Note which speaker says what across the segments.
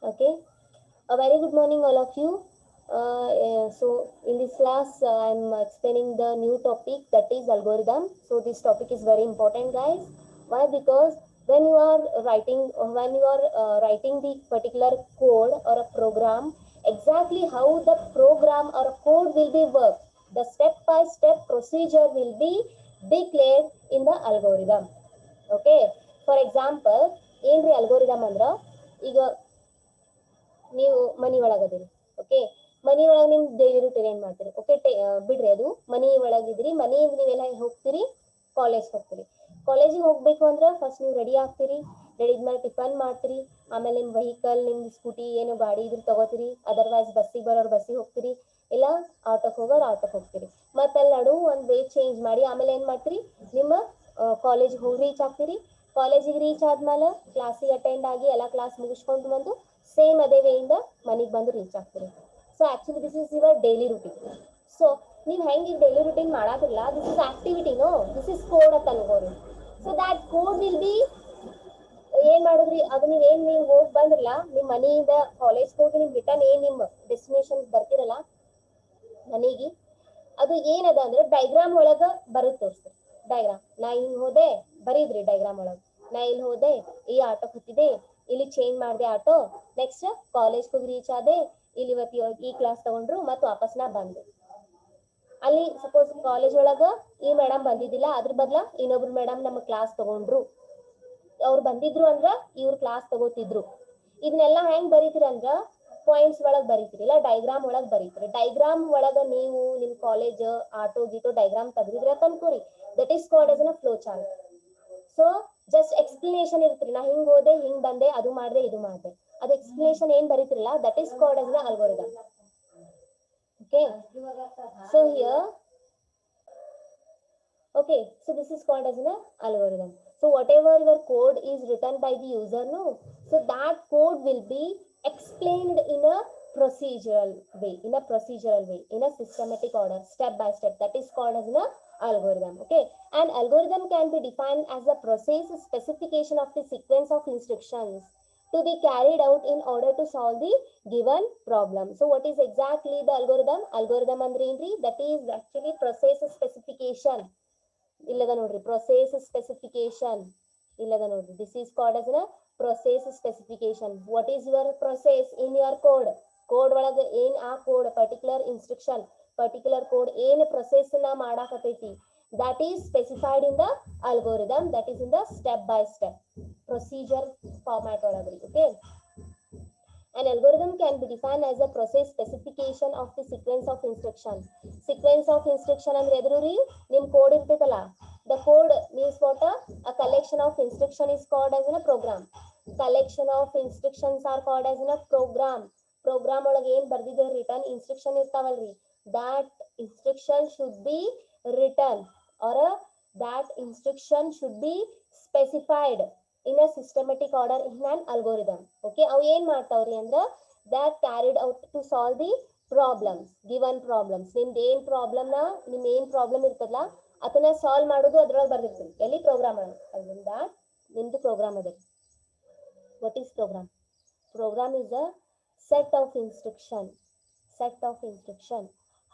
Speaker 1: Okay, a very good morning, all of you. So, in this class, I'm explaining the new topic that is algorithm. So, this topic is very important, guys. Why? Because when you are writing the particular code or a program, exactly how the program or a code will be worked, the step-by-step procedure will be declared in the algorithm. Okay. For example, ಏನ್ರಿ algorithm ಅಂದ್ರ ಈಗ ನೀವು ಮನಿ ಒಳಗದಿರಿ. Okay, ಮನಿ ಒಳಗೆ ನಿಮ್ daily routine ಏನ್ ಮಾಡ್ತೀರಿ? Okay, ಬಿಡ್ರಿ ಅದು. ಮನಿ ಒಳಗಿದ್ರಿ, ಮನೆಯಿಂದ ನೀವೆಲ್ಲ ಹೋಗ್ತೀರಿ, ಕಾಲೇಜ್ ಹೋಗ್ತೀರಿ. ಕಾಲೇಜಿಗೆ ಹೋಗ್ಬೇಕು ಅಂದ್ರೆ ಫಸ್ಟ್ ನೀವು ರೆಡಿ ಆಗ್ತೀರಿ. ರೆಡಿ ಇದ್ಮೇಲೆ ಟಿಫನ್ ಮಾಡ್ತೀರಿ. ಆಮೇಲೆ ನಿಮ್ ವೆಹಿಕಲ್, ನಿಮ್ ಸ್ಕೂಟಿ ಏನು ಗಾಡಿ ಇದ್ರೆ ತಗೋತೀರಿ. ಅದರ್ವೈಸ್ ಬಸ್ಸಿಗೆ ಬರೋರು ಬಸ್ಸಿಗೆ ಹೋಗ್ತೀರಿ, ಇಲ್ಲ ಆಟೋಕ್ಕೆ ಹೋಗೋರು ಆಟೋಕ್ಕೆ ಹೋಗ್ತೀರಿ. ಮತ್ತೆ ಅಲ್ಲಿ ನಡು ಒಂದು ವೇ ಚೇಂಜ್ ಮಾಡಿ ಆಮೇಲೆ ಏನ್ ಮಾಡ್ತೀರಿ? ನಿಮ್ಮ ಕಾಲೇಜಿಗೆ ಹೋಗಿ ರೀಚ್ ಆಗ್ತೀರಿ. ಕಾಲೇಜಿಗೆ ರೀಚ್ ಆದ್ಮೇಲೆ ಕ್ಲಾಸಿಗೆ ಅಟೆಂಡ್ ಆಗಿ ಎಲ್ಲ ಕ್ಲಾಸ್ ಮುಗಿಸ್ಕೊಂಡು ಬಂದು ಸೇಮ್ ಅದೇ ವೇಯಿಂದ ಮನೆಗೆ ಬಂದು ರೀಚ್ ಆಗ್ತೀರಿ. So actually this is your daily routine. So ನೀವು ಹೆಂಗೆ ಡೈಲಿ ರೂಟೀನ್ ಮಾಡಾತಿರಲ್ಲ, this is activity, no this is code ಅಂತ ಅನ್ಕೋರಿ. So that code will be ಏನ್ ಮಾಡುದ್ರಿ, ಅದು ನೀವು ಹೋಗಿ ಬಂದ್ರಲ್ಲ, ನಿಮ್ ಮನೆಯಿಂದ ಕಾಲೇಜ್ ಹೋಗಿ ನಿಮ್ ರಿಟರ್ನ್ ಏನ್ ನಿಮ್ ಡೆಸ್ಟಿನೇಷನ್ ಬರ್ತಿರಲ್ಲ ಮನೆಗೆ, ಅದು ಏನದ ಅಂದ್ರೆ ಡೈಗ್ರಾಮ್ ಒಳಗ ಬರುತ್ತೆ ತೋರಿಸ್ರಿ. ಡೈಗ್ರಾಮ್ ನಾ ಹಿಂಗ್ ಹೋದೆ ಬರೀದ್ರಿ ಡೈಗ್ರಾಮ್ ಒಳಗ. ನಾ ಇಲ್ಲಿ ಹೋದೆ, ಈ ಆಟೋ ಹತ್ತಿದೆ, ಇಲ್ಲಿ ಚೇಂಜ್ ಮಾಡಿದೆ ಆಟೋ, ನೆಕ್ಸ್ಟ್ ಕಾಲೇಜ್ ಹೋಗಿ ರೀಚ್ ಆದೆ, ಇಲ್ಲಿ ಇವತ್ತು ಈ ಕ್ಲಾಸ್ ತಗೊಂಡ್ರು ಮತ್ತು ವಾಪಸ್ ನಾ ಬಂದೆ. ಅಲ್ಲಿ ಸಪೋಸ್ ಕಾಲೇಜ್ ಒಳಗ ಈ ಮೇಡಮ್ ಬಂದಿದ್ದಿಲ್ಲ, ಅದ್ರ ಬದಲ ಇನ್ನೊಬ್ರು ಮೇಡಮ್ ನಮ್ಮ ಕ್ಲಾಸ್ ತಗೊಂಡ್ರು. ಅವ್ರು ಬಂದಿದ್ರು ಅಂದ್ರ ಇವ್ರು ಕ್ಲಾಸ್ ತಗೋತಿದ್ರು. ಇದನ್ನೆಲ್ಲ ಹೆಂಗ್ ಬರೀತೀರಿ ಅಂದ್ರ ಪಾಯಿಂಟ್ಸ್ ಒಳಗ್ ಬರೀತೀರಿ, ಇಲ್ಲ ಡೈಗ್ರಾಮ್ ಒಳಗ್ ಬರೀತೀರಿ. ಡೈಗ್ರಾಮ್ ಒಳಗ ನೀವು ನಿಮ್ ಕಾಲೇಜ್ ಆಟೋ ಗೀಟೋ ಡೈಗ್ರಾಮ್ ತೆಗ್ದಿದ್ರೆ ಅನ್ಕೋರಿ, that is called as a flow chart. So just explanation ಇರ್ತೀರಿ, ನಾ ಹಿಂಗ್ ಹೋದೆ, ಹಿಂಗ್ ಬಂದೆ, ಅದು ಮಾಡಿದೆ, ಇದು ಮಾಡಿದೆ. ಅದು ಎಕ್ಸ್ಪ್ಲನೇಷನ್ ಏನ್ ಬರೀತಿರಲ್ಲ, that is called as a algorithm. Okay, so here, okay, so this is called as an algorithm. So whatever your code is written by the user, no, so that code will be explained in a procedural way, in a systematic order, step by step. That is called as an algorithm. Okay, an algorithm can be defined as a process specification of the sequence of instructions to be carried out in order to solve the given problem. So what is exactly the algorithm? Algorithm andre ಏನ್ರಿ? That is actually process specification. ಇಲ್ಲದ ನೋಡ್ರಿ, process specification ಇಲ್ಲದ ನೋಡ್ರಿ. This is called as a process specification. What is your process in your code? Code ಒಳಗ ಏನ್ ಆ code particular instruction, particular code ಏನ್ process ನ ಮಾಡಾಕತೈತಿ, that is specified in the algorithm, that is in the step by step procedure format ಒಳಗ್ರಿ. Okay, an algorithm can be defined as a process specification of the sequence of instruction. Sequence of instruction ಅಂದ್ರೆ ಎದುರು ರೀ, ನಿಮ್ code ಇರ್ತೈತಲ್ಲ, the code means what? A collection of instruction is called as a program. Collection of instructions are called as a program. Program ಒಳಗೆ ಏನ್ ಬರ್ದಿದೆ return instruction ಇರ್ತಾವಲ್ರಿ, that instruction should be written or that instruction should be specified in a systematic order in an algorithm. Okay, ಅವು ಏನ್ ಮಾಡ್ತಾವ್ರಿ ಅಂದ್ರ that carried out to solve the problems, given problems. ನಿಮ್ದು ಏನ್ problem ನ, ನಿಮ್ ಏನ್ problem ಇರ್ತದಲ್ಲ ಅದನ್ನ ಸಾಲ್ವ್ ಮಾಡೋದು ಅದ್ರೊಳಗೆ ಬರ್ದಿರ್ತೀವಿ. ಎಲ್ಲಿ? ಪ್ರೋಗ್ರಾಮ್ ಒಳಗೆ. ಅದರಿಂದ ನಿಮ್ದು ಪ್ರೋಗ್ರಾಮ್ ಅದ. what is program? Program is a set of instruction.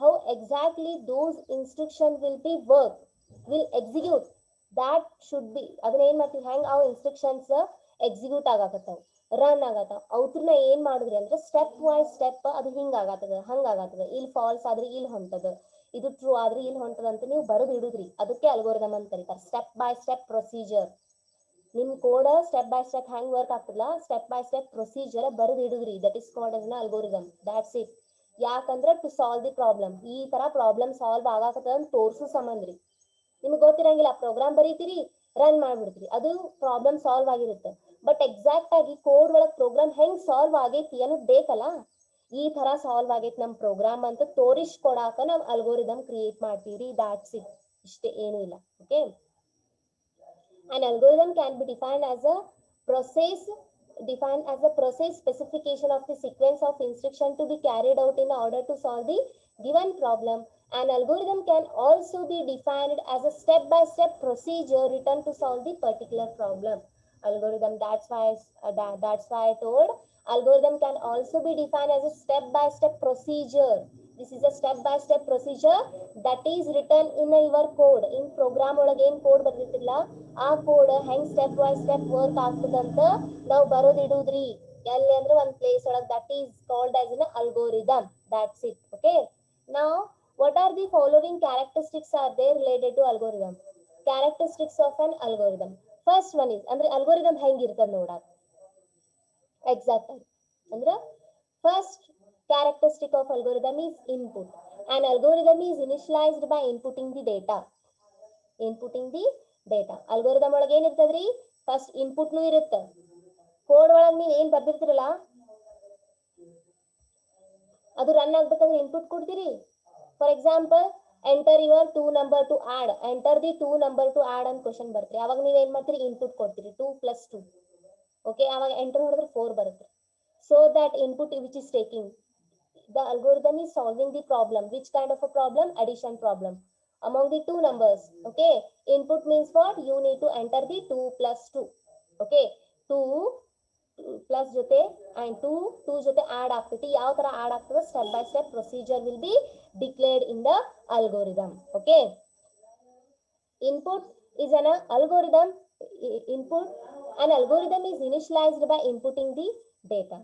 Speaker 1: How exactly those instruction will be work, will execute, that should be, ಅದನ್ನ ಏನ್ ಮಾಡ್ತೀವಿ, ಹೆಂಗ್ ಆ ಇನ್ಸ್ಟ್ರಕ್ಷನ್ಸ್ ಎಕ್ಸಿಕ್ಯೂಟ್ ಆಗಾಕತ್ತಾವ, ರನ್ ಆಗತ್ತಾವ, ಅವ್ರನ್ನ ಏನ್ ಮಾಡಿದ್ರಿ ಅಂದ್ರೆ ಸ್ಟೆಪ್ ವೈಸ್ ಸ್ಟೆಪ್ ಅದು ಹಿಂಗ್ ಆಗತ್ತದ, ಹಂಗ ಆಗತ್ತದ, ಇಲ್ಲಿ ಫಾಲ್ಸ್ ಆದ್ರೆ ಇಲ್ಲಿ ಹೊಂಟದ, ಇದು ಟ್ರೂ ಆದ್ರೆ ಇಲ್ಲಿ ಹೊಂಟದ ಅಂತ ನೀವು ಬರೆದು ಇಡುದ್ರಿ. ಅದಕ್ಕೆ ಅಲ್ಗೋರಿದಮ್ ಅಂತ ಕರೀತಾರೆ. Step by step procedure. ನಿಮ್ ಕೋಡ್ ಸ್ಟೆಪ್ ಬೈ ಸ್ಟೆಪ್ ಹೆಂಗ್ ವರ್ಕ್ ಆಗ್ತದಲ್ಲ, ಸ್ಟೆಪ್ ಬೈ ಸ್ಟೆಪ್ ಪ್ರೊಸೀಜರ್ ಬರೆದು ಇಡುದ್ರಿ. That is called as an algorithm. That's it. ಯಾಕಂದ್ರೆ ಟು ಸಾಲ್ವ್ ದಿ ಪ್ರಾಬ್ಲಮ್, ಈ ತರ ಪ್ರಾಬ್ಲಮ್ ಸಾಲ್ವ್ ಆಗಾಕತ್ತದ ಅಂತ ತೋರ್ಸು ಸಂಬಂಧ್ರಿ. ನಿಮ್ಗೆ ಗೊತ್ತಿರಂಗಿಲ್ಲ, ಪ್ರೋಗ್ರಾಮ್ ಬರೀತೀರಿ, ರನ್ ಮಾಡ್ಬಿಡ್ತೀರಿ, ಅದು ಪ್ರಾಬ್ಲಮ್ ಸಾಲ್ವ್ ಆಗಿರುತ್ತೆ. ಬಟ್ ಎಕ್ಸಾಕ್ಟ್ ಆಗಿ ಕೋಡ್ ಒಳಗ್ ಪ್ರೋಗ್ರಾಮ್ ಹೆಂಗ್ ಸಾಲ್ವ್ ಆಗೈತಿ ಅನ್ನೋದು ಬೇಕಲ್ಲ. ಈ ತರ ಸಾಲ್ವ್ ಆಗೈತಿ ನಮ್ ಪ್ರೋಗ್ರಾಮ್ ಅಂತ ತೋರಿಸ್ಕೊಡಾಕ ನಾವ್ ಅಲ್ಗೋರಿದಮ್ ಕ್ರಿಯೇಟ್ ಮಾಡ್ತೀವಿ. That's it. ಇಷ್ಟೇ, ಏನು ಇಲ್ಲ. Okay, an algorithm can be defined as a process specification of the sequence of instruction to be carried out in order to solve the given problem. An algorithm can also be defined as a step by step procedure written to solve the particular problem. algorithm. That's why I told algorithm can also be defined as a step-by-step procedure. This is a step-by-step procedure that is written in your code. In program ಒಳಗೆ ಏನು code ಬರ್ತಿರ್ತಿಲ್ಲ ಆ code ಹೆಂಗ್ step by step work ಆಗ್ತದಂತ ನಾವು ಬರೋದಿಡುದ್ರಿ ಎಲ್ಲಿ ಅಂದ್ರೆ ಒಂದು place ಒಳಗೆ. That is called as an algorithm. That's it. Okay. Now, what are the following characteristics are there related to algorithm? Characteristics of an algorithm. First one is ಅಂದ್ರೆ algorithm ಹೆಂಗಿರ್ತದ ನೋಡಾಕ exact ಆಗಿ ಅಂದ್ರೆ first characteristic of algorithm is input. An algorithm is initialized by inputting the data. Algorithm ಒಳಗೆ ಏನಿರ್ತದ್ರಿ first ಇನ್ಪುಟ್ನು ಇರುತ್ತೆ. Code ಒಳಗೆ ನೀವು ಏನ್ ಬರ್ದಿರ್ತಿರಲ್ಲ ಅದು ರನ್ ಆಗ್ಬೇಕಂದ್ರೆ ಇನ್ಪುಟ್ ಕೊಡ್ತೀರಿ. For example enter your 2 number to add, enter the 2 number to add ಅಂತ question ಬರ್ತೀರಿ. ಅವಾಗ ನೀವು ಏನ್ ಮಾಡ್ತೀರಿ ಇನ್ಪುಟ್ ಕೊಡ್ತೀರಿ 2 + 2. ಓಕೆ, ಅವಾಗ ಎಂಟರ್ ಮಾಡಿದ್ರೆ 4 ಬರುತ್ತೆ. So that input which is taking the algorithm is solving the problem. Which kind of a problem? Addition problem among the two numbers. Okay, input means what? You need to enter the 2 + 2. Okay, 2 plus ಜೊತೆ and 2 ಜೊತೆ add ಆಗ್ತೈತಿ. ಯಾವ ತರ add ಆಗ್ತದೆ step by step procedure will be declared in the algorithm. Okay, input is an algorithm. An algorithm is initialized by inputting the data.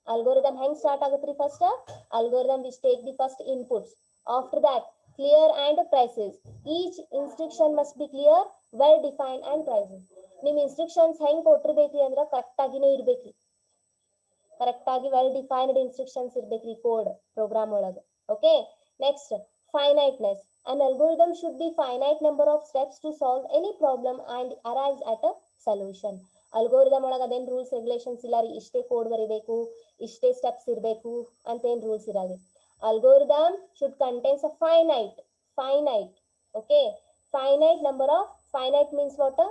Speaker 1: Algorithm hang start aguttri first algorithm which take the first inputs. After that, clear and precise. Each instruction must be clear, well defined and precise. Nim instructions hang kotirbeku andra correct agine irbekri. Correct agi well defined instructions irbekri code program olaga. Okay, next, finiteness. An algorithm should be finite number of steps to solve any problem and arrives at a solution. Algorithm ಒಳಗೆ ಅದೇನು rules regulations ಇಲ್ಲ ರೀ, ಇಷ್ಟೇ code ಬರಿಬೇಕು, ಇಷ್ಟೇ steps ಇರಬೇಕು ಅಂತೇನು rules ಇರಲ್ಲ. Algorithm should contains a finite okay finite number of finite means what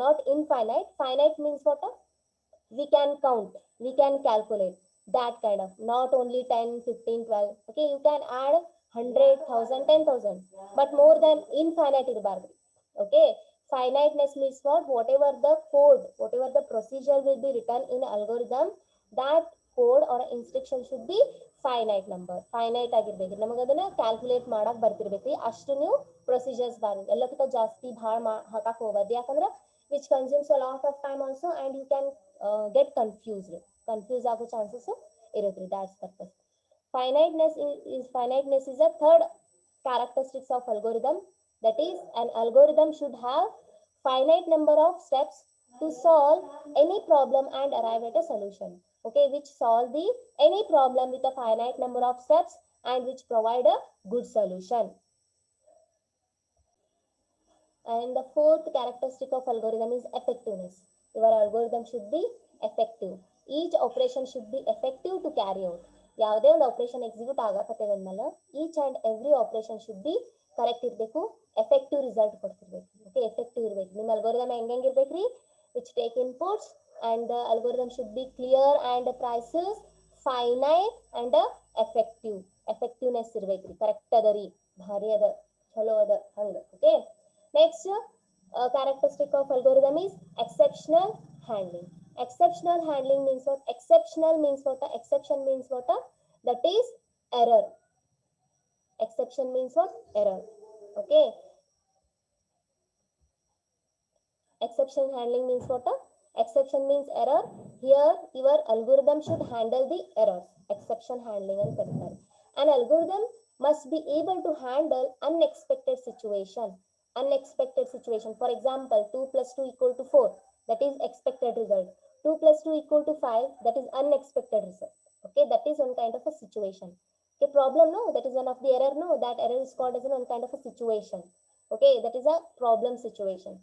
Speaker 1: not infinite. Finite means what? We can count, we can calculate, that kind of, not only 10 15 12. Okay, you can add 100,000 10,000 but more than infinite irbardu. Okay, finiteness means what? Whatever the code, whatever the procedure will be written in algorithm, that code or instruction should be finite number, finite ಆಗಿರ್ಬೇಕು. ನಮಗೆ ಅದನ್ನ calculate ಮಾಡಕ್ ಬರ್ತಿರ್ಬೇಕು. ಅಷ್ಟು ನೀವು procedures ಬಾರಿ ಎಲ್ಲಕ್ಕಿಂತ ಜಾಸ್ತಿ ಭಾಳ ಹಾಕಕ್ ಹೋಗೋದು, ಯಾಕಂದ್ರೆ which consumes a lot of time also and you can get confused ಆಗೋ ಚಾನ್ಸಸ್ ಇರುತ್ತೆ. that's purpose. Finiteness is a third characteristics of algorithm. That is, an algorithm should have finite number of steps to solve any problem and arrive at a solution. Okay, which solve the any problem with a finite number of steps and which provide a good solution. And the fourth characteristic of algorithm is effectiveness. Your algorithm should be effective. Each operation should be effective to carry out. ಯಾವುದೇ ಒಂದು operation execute ಆಗಕತ್ತೇವೆ ಅಂದ್ಮೇಲೆ each and every operation should be correct ಇರಬೇಕು, effective result ಕೊಡ್ತಿರ್ಬೇಕು. Okay, effective ಇರಬೇಕು. ನಿಮ್ಮ algorithm ಹೆಂಗಿರ್ಬೇಕ್ರಿ? Which take inputs and the algorithm should be clear and precise, finite and effectiveness ಇರ್ಬೇಕ್ರಿ. ಕರೆಕ್ಟ್ ಅದ ರೀ, ಭಾರಿ ಅದ, ಚಲೋ ಅದ ಹಂಗೆ. Okay, next characteristic of algorithm is exceptional handling. Exceptional handling means what? Exceptional means what? Exception means what? That is error. Exception means what? Error. Okay, exception handling means what? Exception means error. Here your algorithm should handle the errors. Exception handling and karitar. An algorithm must be able to handle unexpected situation. For example, 2 + 2 = 4, that is expected result. 2 + 2 = 5, that is unexpected result. Okay, that is one kind of a situation. Okay, problem, no, that is one of the error, no, that error is called as one kind of a situation. Okay, that is a problem situation.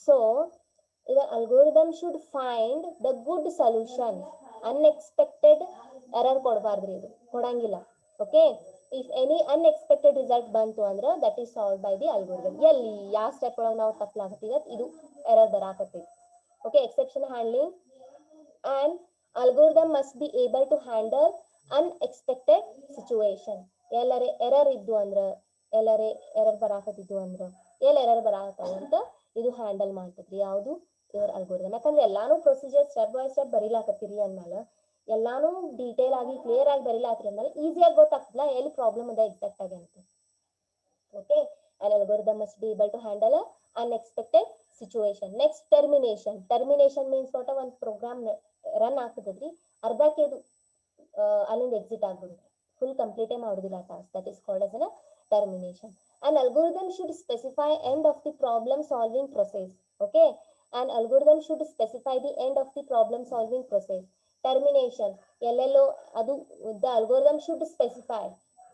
Speaker 1: So the algorithm should find the good solution. Unexpected error ಕೊಡಬಾರ್ದ್ರಿ, ಇದು ಕೊಡಂಗಿಲ್ಲ. Okay, if any unexpected result ಬಂತು ಅಂದ್ರೆ that is solved by the algorithm. ಎಲ್ಲಿ ಯಾವ step ಒಳಗೆ ನಾವು ತಪ್ಪಲಾಗತ್ತೀವಿ ಇದು error ಬರಾಕತ್ತೈತಿ. Okay, exception handling. And algorithm must be able to handle unexpected situation. ಎಲ್ಲರೇ ಎರರ್ ಇದ್ದು ಅಂದ್ರೆ, ಎಲ್ಲರೇ ಎರರ್ ಬರಾಕತ್ತಿದ್ದು ಅಂದ್ರೆ ಎಲ್ಲಿ ಎರರ್ ಬರಾತಾವ ಅಂತ ಇದು ಹ್ಯಾಂಡಲ್ ಮಾಡ್ತದ್ರಿ ಯಾವುದು ಇವ್ರ ಅಲ್ಗೋರಿದಮ್. ಯಾಕಂದ್ರೆ ಎಲ್ಲಾನು ಪ್ರೊಸೀಜರ್ ಸ್ಟೆಪ್ ಬೈ ಸ್ಟೆಪ್ ಬರೀಲಾಕತ್ತೀರಿ ಅಂದ್ಮೇಲೆ ಎಲ್ಲಾನು ಡೀಟೇಲ್ ಆಗಿ ಕ್ಲಿಯರ್ ಆಗಿ ಬರೀಲಾತ್ರಿ ಅಂದ್ಮೇಲೆ ಈಸಿಯಾಗಿ ಗೊತ್ತಾಗ್ತಲ್ಲ ಎಲ್ಲಿ ಪ್ರಾಬ್ಲಮ್ ಅದ ಎಕ್ಸಾಕ್ಟ್ ಆಗಿ ಅಂತ. Okay, an algorithm must be able to handle a unexpected situation. Next, termination. Termination means what? ಒಂದು ಪ್ರೋಗ್ರಾಮ್ ರನ್ ಆಗ್ತದ್ರಿ, ಅರ್ಧಕ್ಕೆ ಇದು ಅಲ್ಲಿಂದ ಎಕ್ಸಿಟ್ ಆಗ್ಬಿಡುತ್ತೆ, ಫುಲ್ ಕಂಪ್ಲೀಟೇ ಮಾಡೋದಿಲ್ಲ task. That is called as a termination. An algorithm should specify end of the problem solving process. Okay, an algorithm should specify the end of the problem solving process. Termination ಎಲ್ಲೆಲ್ಲೋ ಅದು the algorithm should specify.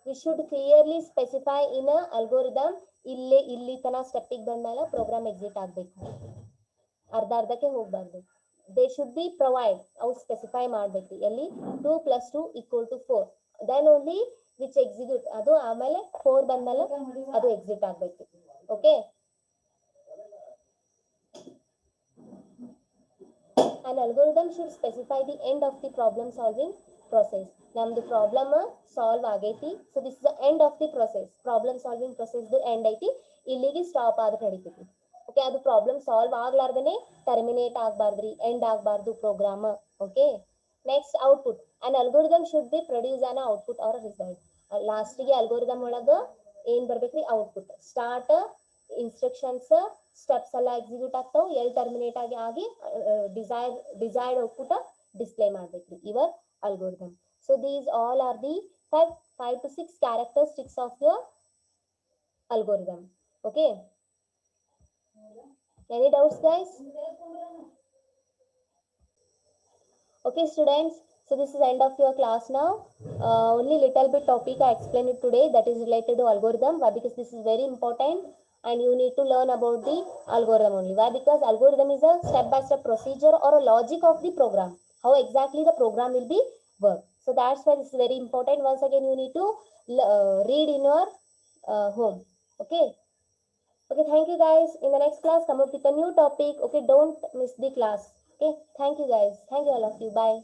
Speaker 1: We should clearly specify in a algorithm ಇಲ್ಲಿ ತನ ಸ್ಟೆಪ್ಪಿಗೆ ಬಂದ್ಮೇಲೆ program exit ಆಗ್ಬೇಕು, ಅರ್ಧಕ್ಕೆ ಹೋಗ್ಬಾರ್ದು. They should be provide, ಅವು specify ಮಾಡ್ಬೇಕು ಎಲ್ಲಿ 2 + 2 = 4, ದೆನ್ ಓನ್ಲಿ ವಿಚ್ ಎಕ್ಸಿಕ್ಯೂಟ್, ಅದು ಆಮೇಲೆ 4 ಬಂದ್ಮೇಲೆ ಅದು ಎಕ್ಸಿಟ್ ಆಗ್ಬೇಕು. Okay, an algorithm should specify the end of the problem solving process. ನಮ್ದು ಪ್ರಾಬ್ಲಮ್ ಸಾಲ್ವ್ ಆಗೈತಿ, so this is the end of the process. Problem solving process end ಐತಿ, ಇಲ್ಲಿಗೆ stop ಆದ್ರೆ ನಡೀತೈತಿ. ಓಕೆ, ಅದು ಪ್ರಾಬ್ಲಮ್ ಸಾಲ್ವ್ ಆಗ್ಲಾರ್ದೇನೆ terminate ಆಗ್ಬಾರ್ದ್ರಿ, end ಆಗ್ಬಾರ್ದು program. Okay, next output. An algorithm should be produce an output or result. ಲಾಸ್ಟಿಗೆ algorithm ಒಳಗ ಏನ್ ಬರ್ಬೇಕ್ರಿ? ಔಟ್ಪುಟ್. ಸ್ಟಾರ್ಟ್ ಇನ್ಸ್ಟ್ರಕ್ಷನ್ಸ್ ಸ್ಟೆಪ್ಸ್ ಎಲ್ಲ ಎಕ್ಸಿಕ್ಯೂಟ್ ಆಗ್ತಾವ, ಎಲ್ಲಿ ಟರ್ಮಿನೇಟ್ ಆಗಿ ಡಿಸೈರ್ಡ್ ಔಟ್ಪುಟ್ ಡಿಸ್ಪ್ಲೇ ಮಾಡ್ಬೇಕ್ರಿ your algorithm. So these all are the 5 to 6 characteristics of your algorithm. Okay, any doubts guys? Okay students, so this is end of your class now. Only little bit topic I explained it today, that is related to algorithm. Why? Because this is very important and you need to learn about the algorithm only. Why? Because algorithm is a step by step procedure or a logic of the program, how exactly the program will be work. So that's why this is very important. Once again you need to read in your home. Okay, thank you guys. In the next class come up with a new topic. Okay, don't miss the class. Okay, thank you guys, thank you all of you, bye.